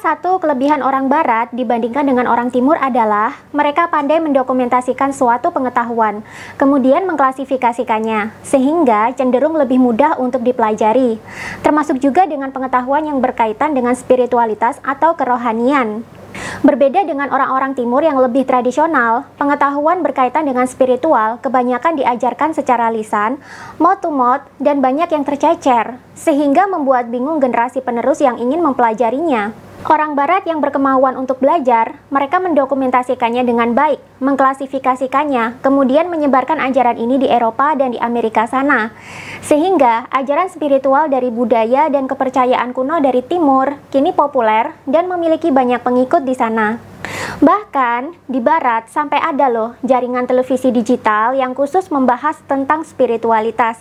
satu kelebihan orang Barat dibandingkan dengan orang Timur adalah mereka pandai mendokumentasikan suatu pengetahuan, kemudian mengklasifikasikannya, sehingga cenderung lebih mudah untuk dipelajari, termasuk juga dengan pengetahuan yang berkaitan dengan spiritualitas atau kerohanian. Berbeda dengan orang-orang Timur yang lebih tradisional, pengetahuan berkaitan dengan spiritual kebanyakan diajarkan secara lisan, mouth to mouth, dan banyak yang tercecer, sehingga membuat bingung generasi penerus yang ingin mempelajarinya. Orang Barat yang berkemauan untuk belajar, mereka mendokumentasikannya dengan baik, mengklasifikasikannya, kemudian menyebarkan ajaran ini di Eropa dan di Amerika sana. Sehingga ajaran spiritual dari budaya dan kepercayaan kuno dari Timur kini populer dan memiliki banyak pengikut di sana. Bahkan di Barat sampai ada loh jaringan televisi digital yang khusus membahas tentang spiritualitas.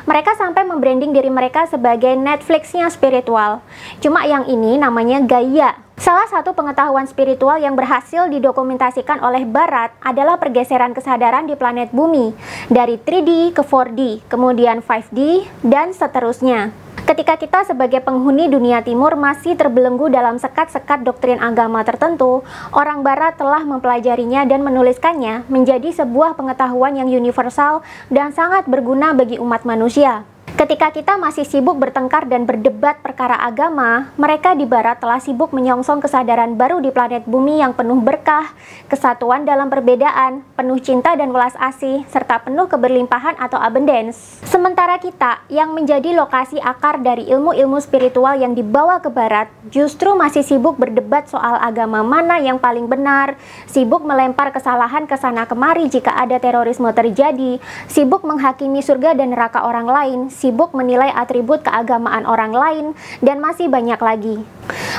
Mereka sampai membranding diri mereka sebagai Netflix-nya spiritual. Cuma yang ini namanya Gaia. Salah satu pengetahuan spiritual yang berhasil didokumentasikan oleh Barat adalah pergeseran kesadaran di planet bumi dari 3D ke 4D, kemudian 5D, dan seterusnya. Ketika kita sebagai penghuni dunia timur masih terbelenggu dalam sekat-sekat doktrin agama tertentu, orang Barat telah mempelajarinya dan menuliskannya menjadi sebuah pengetahuan yang universal dan sangat berguna bagi umat manusia. Ketika kita masih sibuk bertengkar dan berdebat perkara agama, mereka di Barat telah sibuk menyongsong kesadaran baru di planet bumi yang penuh berkah, kesatuan dalam perbedaan, penuh cinta dan welas asih, serta penuh keberlimpahan atau abundance. Sementara kita yang menjadi lokasi akar dari ilmu-ilmu spiritual yang dibawa ke Barat, justru masih sibuk berdebat soal agama mana yang paling benar, sibuk melempar kesalahan ke sana kemari jika ada terorisme terjadi, sibuk menghakimi surga dan neraka orang lain, sibuk menilai atribut keagamaan orang lain, dan masih banyak lagi.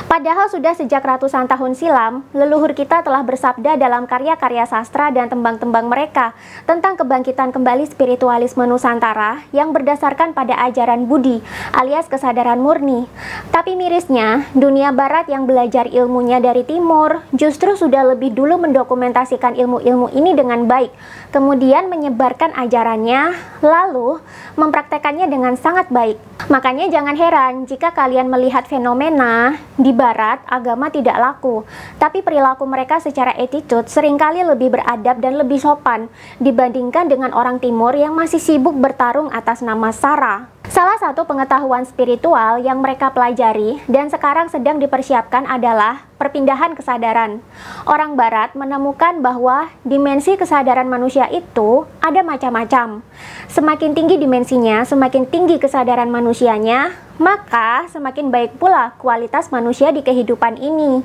Padahal sudah sejak ratusan tahun silam, leluhur kita telah bersabda dalam karya-karya sastra dan tembang-tembang mereka tentang kebangkitan kembali spiritualisme Nusantara yang berdasarkan pada ajaran Budi alias kesadaran murni. Tapi mirisnya, dunia Barat yang belajar ilmunya dari Timur justru sudah lebih dulu mendokumentasikan ilmu-ilmu ini dengan baik, kemudian menyebarkan ajarannya, lalu mempraktekannya dengan sangat baik. Makanya jangan heran jika kalian melihat fenomena di Barat agama tidak laku, tapi perilaku mereka secara attitude seringkali lebih beradab dan lebih sopan dibandingkan dengan orang Timur yang masih sibuk bertarung atas nama SARA. Salah satu pengetahuan spiritual yang mereka pelajari dan sekarang sedang dipersiapkan adalah perpindahan kesadaran. Orang Barat menemukan bahwa dimensi kesadaran manusia itu ada macam-macam. Semakin tinggi dimensinya, semakin tinggi kesadaran manusianya, maka semakin baik pula kualitas manusia di kehidupan ini.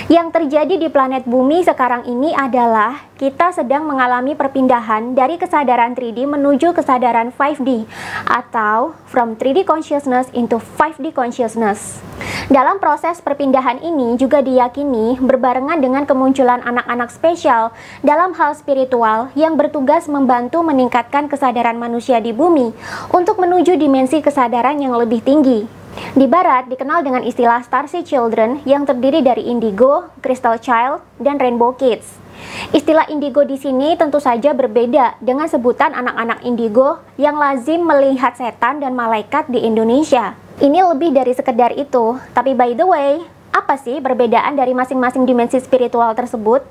Yang terjadi di planet bumi sekarang ini adalah kita sedang mengalami perpindahan dari kesadaran 3D menuju kesadaran 5D atau from 3D consciousness into 5D consciousness. Dalam proses perpindahan ini juga diyakini berbarengan dengan kemunculan anak-anak spesial dalam hal spiritual yang bertugas membantu meningkatkan kesadaran manusia di bumi untuk menuju dimensi kesadaran yang lebih tinggi. Di Barat dikenal dengan istilah Starseed Children yang terdiri dari Indigo, Crystal Child, dan Rainbow Kids. Istilah indigo di sini tentu saja berbeda dengan sebutan anak-anak indigo yang lazim melihat setan dan malaikat di Indonesia. Ini lebih dari sekedar itu. Tapi by the way, apa sih perbedaan dari masing-masing dimensi spiritual tersebut?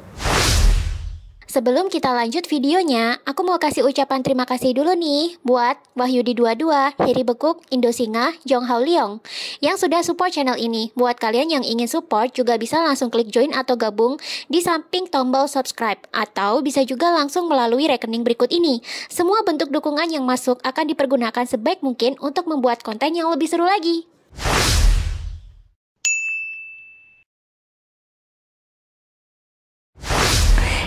Sebelum kita lanjut videonya, aku mau kasih ucapan terima kasih dulu nih buat Wahyudi22, Heri Bekuk, Indosinga, Jong Hao Leong yang sudah support channel ini. Buat kalian yang ingin support juga bisa langsung klik join atau gabung di samping tombol subscribe, atau bisa juga langsung melalui rekening berikut ini. Semua bentuk dukungan yang masuk akan dipergunakan sebaik mungkin untuk membuat konten yang lebih seru lagi.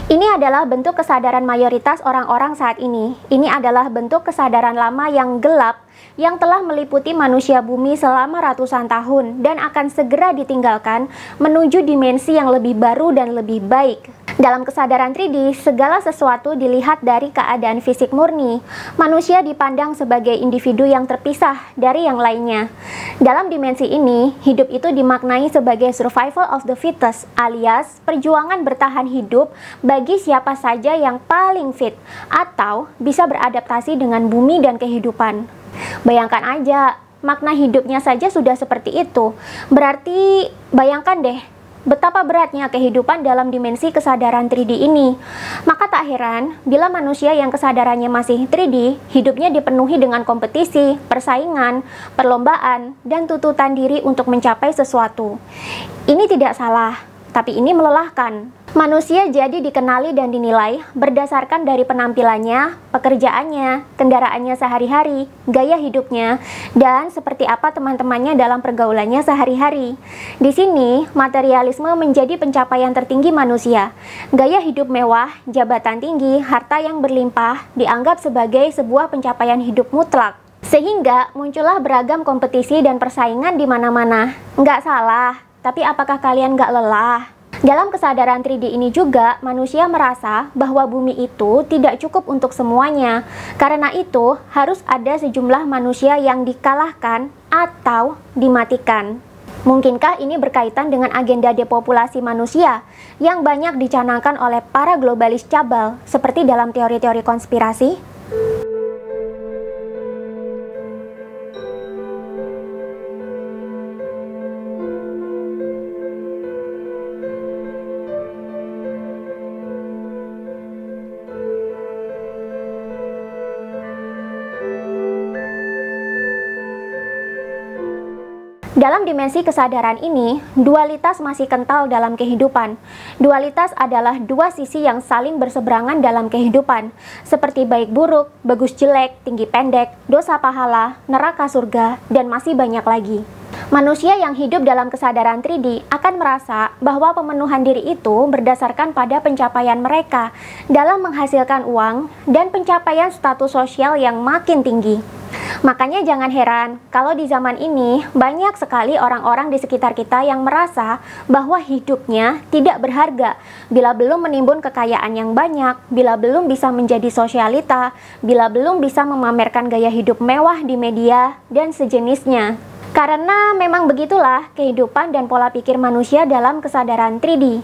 Ini adalah bentuk kesadaran mayoritas orang-orang saat ini. Ini adalah bentuk kesadaran lama yang gelap yang telah meliputi manusia bumi selama ratusan tahun dan akan segera ditinggalkan menuju dimensi yang lebih baru dan lebih baik. Dalam kesadaran 3D, segala sesuatu dilihat dari keadaan fisik murni. Manusia dipandang sebagai individu yang terpisah dari yang lainnya. Dalam dimensi ini, hidup itu dimaknai sebagai survival of the fittest, alias perjuangan bertahan hidup bagi siapa saja yang paling fit atau bisa beradaptasi dengan bumi dan kehidupan. Bayangkan aja, makna hidupnya saja sudah seperti itu. Berarti bayangkan deh, betapa beratnya kehidupan dalam dimensi kesadaran 3D ini. Maka tak heran bila manusia yang kesadarannya masih 3D, hidupnya dipenuhi dengan kompetisi, persaingan, perlombaan, dan tuntutan diri untuk mencapai sesuatu. Ini tidak salah, tapi ini melelahkan. Manusia jadi dikenali dan dinilai berdasarkan dari penampilannya, pekerjaannya, kendaraannya sehari-hari, gaya hidupnya, dan seperti apa teman-temannya dalam pergaulannya sehari-hari. Di sini, materialisme menjadi pencapaian tertinggi manusia. Gaya hidup mewah, jabatan tinggi, harta yang berlimpah dianggap sebagai sebuah pencapaian hidup mutlak. Sehingga muncullah beragam kompetisi dan persaingan di mana-mana. Nggak salah, tapi apakah kalian nggak lelah? Dalam kesadaran 3D ini juga, manusia merasa bahwa bumi itu tidak cukup untuk semuanya. Karena itu, harus ada sejumlah manusia yang dikalahkan atau dimatikan. Mungkinkah ini berkaitan dengan agenda depopulasi manusia yang banyak dicanangkan oleh para globalis cabal, seperti dalam teori-teori konspirasi? Dalam dimensi kesadaran ini, dualitas masih kental dalam kehidupan. Dualitas adalah dua sisi yang saling berseberangan dalam kehidupan, seperti baik buruk, bagus jelek, tinggi pendek, dosa pahala, neraka surga, dan masih banyak lagi. Manusia yang hidup dalam kesadaran 3D akan merasa bahwa pemenuhan diri itu berdasarkan pada pencapaian mereka dalam menghasilkan uang dan pencapaian status sosial yang makin tinggi. Makanya jangan heran kalau di zaman ini banyak sekali orang-orang di sekitar kita yang merasa bahwa hidupnya tidak berharga bila belum menimbun kekayaan yang banyak, bila belum bisa menjadi sosialita, bila belum bisa memamerkan gaya hidup mewah di media, dan sejenisnya. Karena memang begitulah kehidupan dan pola pikir manusia dalam kesadaran 3D.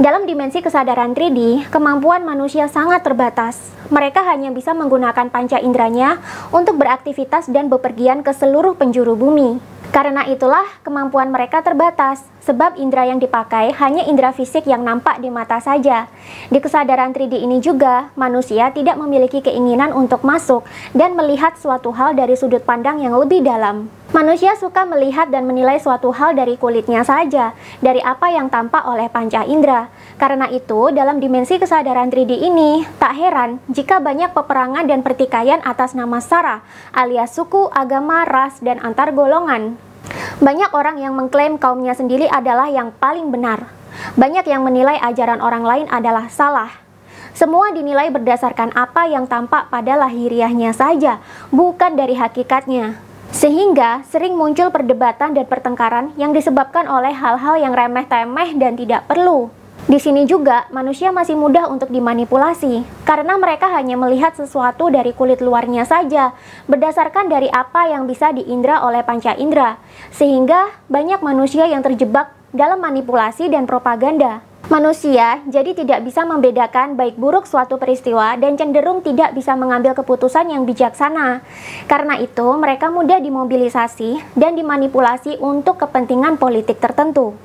Dalam dimensi kesadaran 3D, kemampuan manusia sangat terbatas. Mereka hanya bisa menggunakan panca inderanya untuk beraktivitas dan bepergian ke seluruh penjuru bumi. Karena itulah kemampuan mereka terbatas, sebab indera yang dipakai hanya indera fisik yang nampak di mata saja. Di kesadaran 3D ini juga, manusia tidak memiliki keinginan untuk masuk dan melihat suatu hal dari sudut pandang yang lebih dalam. Manusia suka melihat dan menilai suatu hal dari kulitnya saja, dari apa yang tampak oleh panca indera. Karena itu, dalam dimensi kesadaran 3D ini, tak heran jika banyak peperangan dan pertikaian atas nama sara, alias suku, agama, ras, dan antar golongan. Banyak orang yang mengklaim kaumnya sendiri adalah yang paling benar. Banyak yang menilai ajaran orang lain adalah salah. Semua dinilai berdasarkan apa yang tampak pada lahiriahnya saja, bukan dari hakikatnya. Sehingga sering muncul perdebatan dan pertengkaran yang disebabkan oleh hal-hal yang remeh-temeh dan tidak perlu. Di sini juga manusia masih mudah untuk dimanipulasi karena mereka hanya melihat sesuatu dari kulit luarnya saja berdasarkan dari apa yang bisa diindra oleh panca indera, sehingga banyak manusia yang terjebak dalam manipulasi dan propaganda. Manusia jadi tidak bisa membedakan baik buruk suatu peristiwa dan cenderung tidak bisa mengambil keputusan yang bijaksana. Karena itu mereka mudah dimobilisasi dan dimanipulasi untuk kepentingan politik tertentu.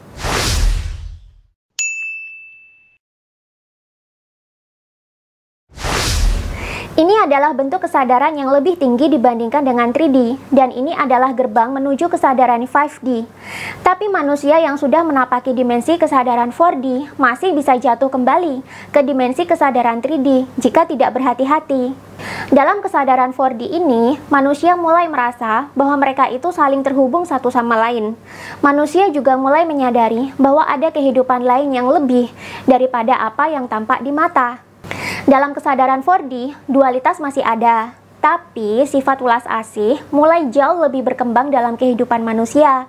Ini adalah bentuk kesadaran yang lebih tinggi dibandingkan dengan 3D, dan ini adalah gerbang menuju kesadaran 5D. Tapi manusia yang sudah menapaki dimensi kesadaran 4D masih bisa jatuh kembali ke dimensi kesadaran 3D jika tidak berhati-hati. Dalam kesadaran 4D ini, manusia mulai merasa bahwa mereka itu saling terhubung satu sama lain. Manusia juga mulai menyadari bahwa ada kehidupan lain yang lebih daripada apa yang tampak di mata. Dalam kesadaran 4D, dualitas masih ada, tapi sifat ulas asih mulai jauh lebih berkembang dalam kehidupan manusia.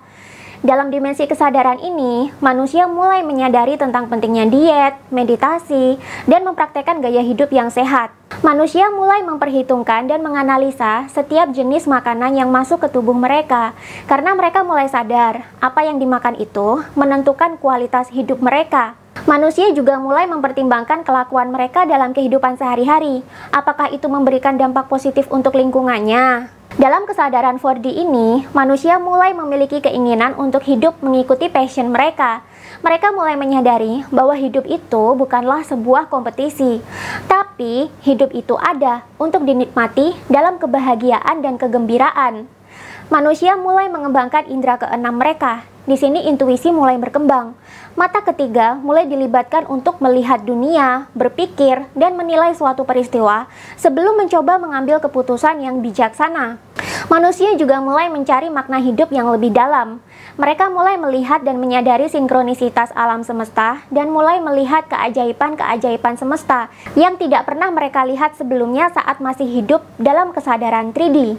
Dalam dimensi kesadaran ini, manusia mulai menyadari tentang pentingnya diet, meditasi, dan mempraktekkan gaya hidup yang sehat. Manusia mulai memperhitungkan dan menganalisa setiap jenis makanan yang masuk ke tubuh mereka, karena mereka mulai sadar apa yang dimakan itu menentukan kualitas hidup mereka. Manusia juga mulai mempertimbangkan kelakuan mereka dalam kehidupan sehari-hari. Apakah itu memberikan dampak positif untuk lingkungannya? Dalam kesadaran 4D ini, manusia mulai memiliki keinginan untuk hidup mengikuti passion mereka. Mereka mulai menyadari bahwa hidup itu bukanlah sebuah kompetisi, tapi hidup itu ada untuk dinikmati dalam kebahagiaan dan kegembiraan. Manusia mulai mengembangkan indera keenam mereka. Di sini intuisi mulai berkembang. Mata ketiga mulai dilibatkan untuk melihat dunia, berpikir, dan menilai suatu peristiwa sebelum mencoba mengambil keputusan yang bijaksana. Manusia juga mulai mencari makna hidup yang lebih dalam. Mereka mulai melihat dan menyadari sinkronisitas alam semesta dan mulai melihat keajaiban-keajaiban semesta yang tidak pernah mereka lihat sebelumnya saat masih hidup dalam kesadaran 3D.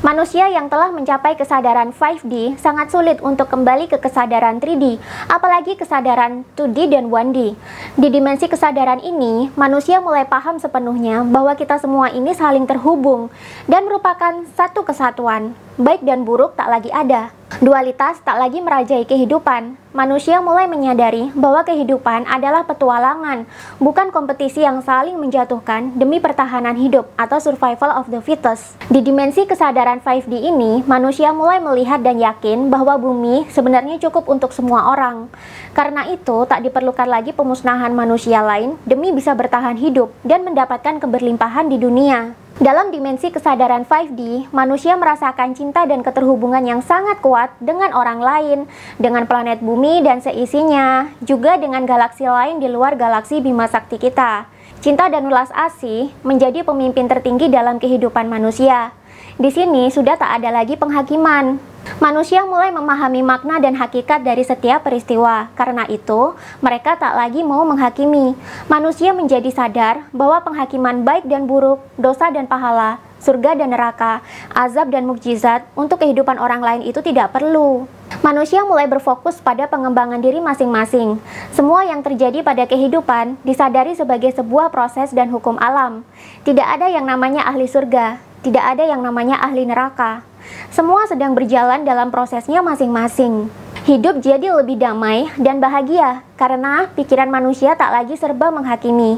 Manusia yang telah mencapai kesadaran 5D sangat sulit untuk kembali ke kesadaran 3D, apalagi kesadaran 2D dan 1D. Di dimensi kesadaran ini, manusia mulai paham sepenuhnya bahwa kita semua ini saling terhubung dan merupakan satu kesatuan. Baik dan buruk tak lagi ada. Dualitas tak lagi merajai kehidupan. Manusia mulai menyadari bahwa kehidupan adalah petualangan, bukan kompetisi yang saling menjatuhkan demi pertahanan hidup atau survival of the fittest. Di dimensi kesadaran 5D ini, manusia mulai melihat dan yakin bahwa bumi sebenarnya cukup untuk semua orang. Karena itu, tak diperlukan lagi pemusnahan manusia lain demi bisa bertahan hidup dan mendapatkan keberlimpahan di dunia. Dalam dimensi kesadaran 5D, manusia merasakan cinta dan keterhubungan yang sangat kuat dengan orang lain, dengan planet bumi dan seisinya, juga dengan galaksi lain di luar galaksi Bima Sakti kita. Cinta dan welas asih menjadi pemimpin tertinggi dalam kehidupan manusia. Di sini sudah tak ada lagi penghakiman. Manusia mulai memahami makna dan hakikat dari setiap peristiwa. Karena itu, mereka tak lagi mau menghakimi. Manusia menjadi sadar bahwa penghakiman baik dan buruk, dosa dan pahala, surga dan neraka, azab dan mukjizat untuk kehidupan orang lain itu tidak perlu. Manusia mulai berfokus pada pengembangan diri masing-masing. Semua yang terjadi pada kehidupan disadari sebagai sebuah proses dan hukum alam. Tidak ada yang namanya ahli surga, tidak ada yang namanya ahli neraka. Semua sedang berjalan dalam prosesnya masing-masing. Hidup jadi lebih damai dan bahagia karena pikiran manusia tak lagi serba menghakimi.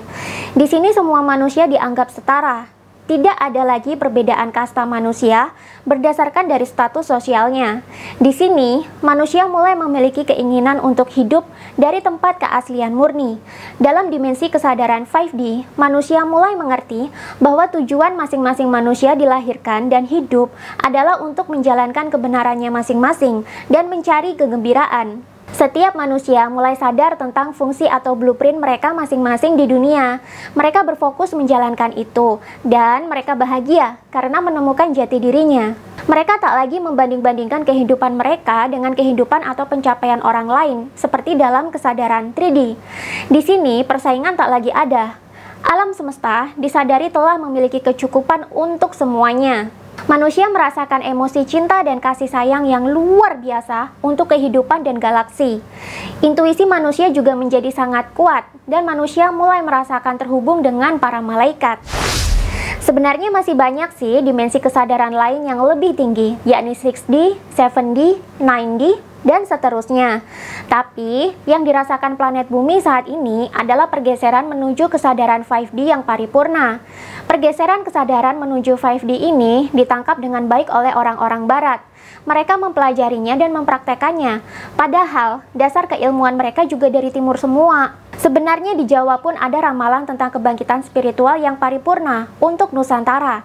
Di sini semua manusia dianggap setara. Tidak ada lagi perbedaan kasta manusia berdasarkan dari status sosialnya. Di sini, manusia mulai memiliki keinginan untuk hidup dari tempat keaslian murni. Dalam dimensi kesadaran 5D, manusia mulai mengerti bahwa tujuan masing-masing manusia dilahirkan dan hidup adalah untuk menjalankan kebenarannya masing-masing dan mencari kegembiraan. Setiap manusia mulai sadar tentang fungsi atau blueprint mereka masing-masing di dunia. Mereka berfokus menjalankan itu, dan mereka bahagia karena menemukan jati dirinya. Mereka tak lagi membanding-bandingkan kehidupan mereka dengan kehidupan atau pencapaian orang lain, seperti dalam kesadaran 3D. Di sini, persaingan tak lagi ada. Alam semesta disadari telah memiliki kecukupan untuk semuanya. Manusia merasakan emosi cinta dan kasih sayang yang luar biasa untuk kehidupan dan galaksi. Intuisi manusia juga menjadi sangat kuat, dan manusia mulai merasakan terhubung dengan para malaikat. Sebenarnya masih banyak sih dimensi kesadaran lain yang lebih tinggi, yakni 6D, 7D, 9D, dan seterusnya. Tapi, yang dirasakan planet bumi saat ini adalah pergeseran menuju kesadaran 5D yang paripurna. Pergeseran kesadaran menuju 5D ini ditangkap dengan baik oleh orang-orang barat. Mereka mempelajarinya dan mempraktekannya. Padahal, dasar keilmuan mereka juga dari timur semua. Sebenarnya di Jawa pun ada ramalan tentang kebangkitan spiritual yang paripurna untuk Nusantara.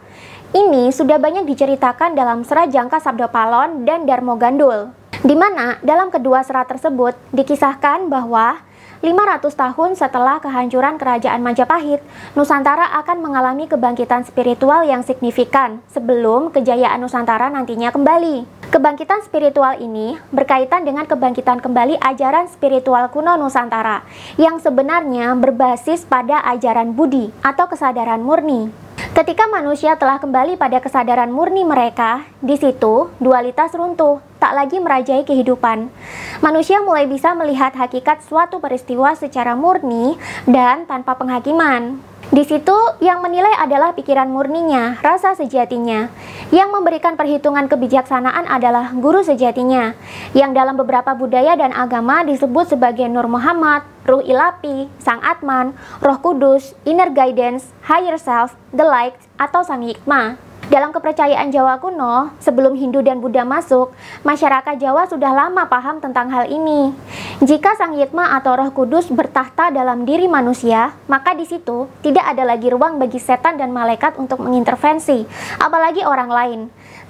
Ini sudah banyak diceritakan dalam Serat Jangka Sabda Palon dan Darmo Gandul, di mana dalam kedua serat tersebut dikisahkan bahwa 500 tahun setelah kehancuran Kerajaan Majapahit, Nusantara akan mengalami kebangkitan spiritual yang signifikan sebelum kejayaan Nusantara nantinya kembali. Kebangkitan spiritual ini berkaitan dengan kebangkitan kembali ajaran spiritual kuno Nusantara yang sebenarnya berbasis pada ajaran Budi atau kesadaran murni. Ketika manusia telah kembali pada kesadaran murni mereka, di situ dualitas runtuh, tak lagi merajai kehidupan. Manusia mulai bisa melihat hakikat suatu peristiwa secara murni dan tanpa penghakiman. Di situ yang menilai adalah pikiran murninya, rasa sejatinya. Yang memberikan perhitungan kebijaksanaan adalah guru sejatinya, yang dalam beberapa budaya dan agama disebut sebagai Nur Muhammad, Ruh Ilapi, Sang Atman, Roh Kudus, Inner Guidance, Higher Self, The Light, atau Sang Hikmah. Dalam kepercayaan Jawa kuno, sebelum Hindu dan Buddha masuk, masyarakat Jawa sudah lama paham tentang hal ini. Jika Sang Hikmah atau Roh Kudus bertahta dalam diri manusia, maka di situ tidak ada lagi ruang bagi setan dan malaikat untuk mengintervensi, apalagi orang lain.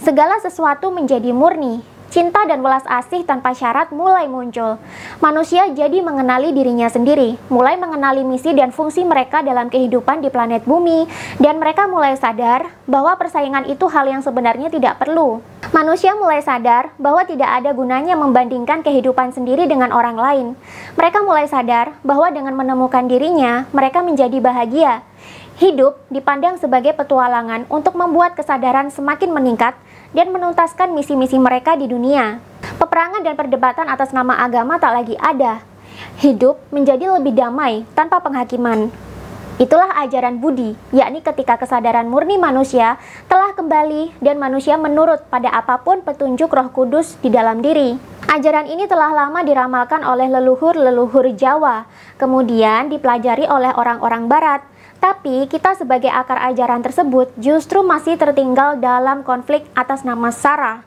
Segala sesuatu menjadi murni. Cinta dan welas asih tanpa syarat mulai muncul. Manusia jadi mengenali dirinya sendiri, mulai mengenali misi dan fungsi mereka dalam kehidupan di planet bumi, dan mereka mulai sadar bahwa persaingan itu hal yang sebenarnya tidak perlu. Manusia mulai sadar bahwa tidak ada gunanya membandingkan kehidupan sendiri dengan orang lain. Mereka mulai sadar bahwa dengan menemukan dirinya, mereka menjadi bahagia. Hidup dipandang sebagai petualangan untuk membuat kesadaran semakin meningkat dan menuntaskan misi-misi mereka di dunia. Peperangan dan perdebatan atas nama agama tak lagi ada. Hidup menjadi lebih damai tanpa penghakiman. Itulah ajaran Budi, yakni ketika kesadaran murni manusia telah kembali dan manusia menurut pada apapun petunjuk Roh Kudus di dalam diri. Ajaran ini telah lama diramalkan oleh leluhur-leluhur Jawa, kemudian dipelajari oleh orang-orang Barat. Tapi kita sebagai akar ajaran tersebut justru masih tertinggal dalam konflik atas nama Sara.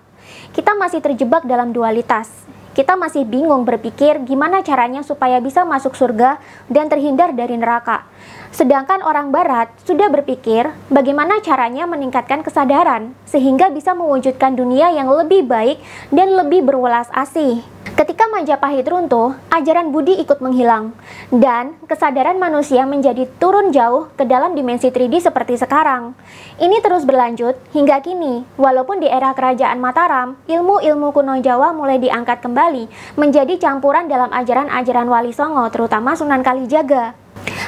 Kita masih terjebak dalam dualitas. Kita masih bingung berpikir gimana caranya supaya bisa masuk surga dan terhindar dari neraka. Sedangkan orang Barat sudah berpikir bagaimana caranya meningkatkan kesadaran sehingga bisa mewujudkan dunia yang lebih baik dan lebih berwelas asih. Ketika Majapahit runtuh, ajaran Budi ikut menghilang, dan kesadaran manusia menjadi turun jauh ke dalam dimensi 3D seperti sekarang. Ini terus berlanjut hingga kini, walaupun di era kerajaan Mataram, ilmu-ilmu kuno Jawa mulai diangkat kembali menjadi campuran dalam ajaran-ajaran Wali Songo, terutama Sunan Kalijaga.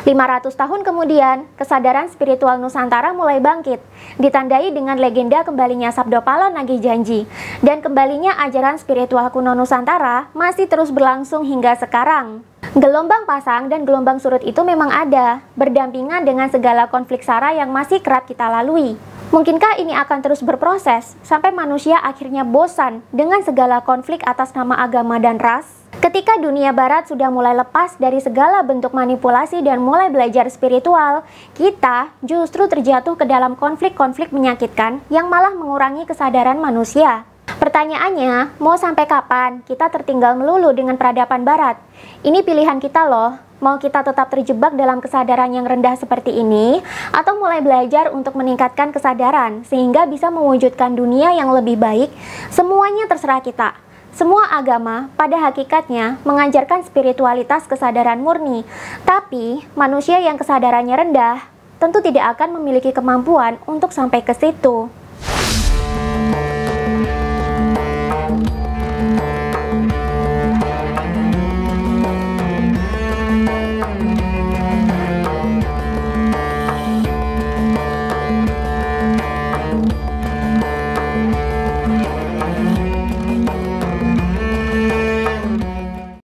500 tahun kemudian, kesadaran spiritual Nusantara mulai bangkit, ditandai dengan legenda kembalinya Sabdopalo Nagih Janji, dan kembalinya ajaran spiritual kuno Nusantara masih terus berlangsung hingga sekarang. Gelombang pasang dan gelombang surut itu memang ada, berdampingan dengan segala konflik sara yang masih kerap kita lalui. Mungkinkah ini akan terus berproses, sampai manusia akhirnya bosan dengan segala konflik atas nama agama dan ras? Ketika dunia barat sudah mulai lepas dari segala bentuk manipulasi dan mulai belajar spiritual, kita justru terjatuh ke dalam konflik-konflik menyakitkan yang malah mengurangi kesadaran manusia. Pertanyaannya, mau sampai kapan kita tertinggal melulu dengan peradaban barat? Ini pilihan kita loh. Mau kita tetap terjebak dalam kesadaran yang rendah seperti ini, atau mulai belajar untuk meningkatkan kesadaran sehingga bisa mewujudkan dunia yang lebih baik? Semuanya terserah kita. Semua agama pada hakikatnya mengajarkan spiritualitas kesadaran murni, tapi manusia yang kesadarannya rendah tentu tidak akan memiliki kemampuan untuk sampai ke situ.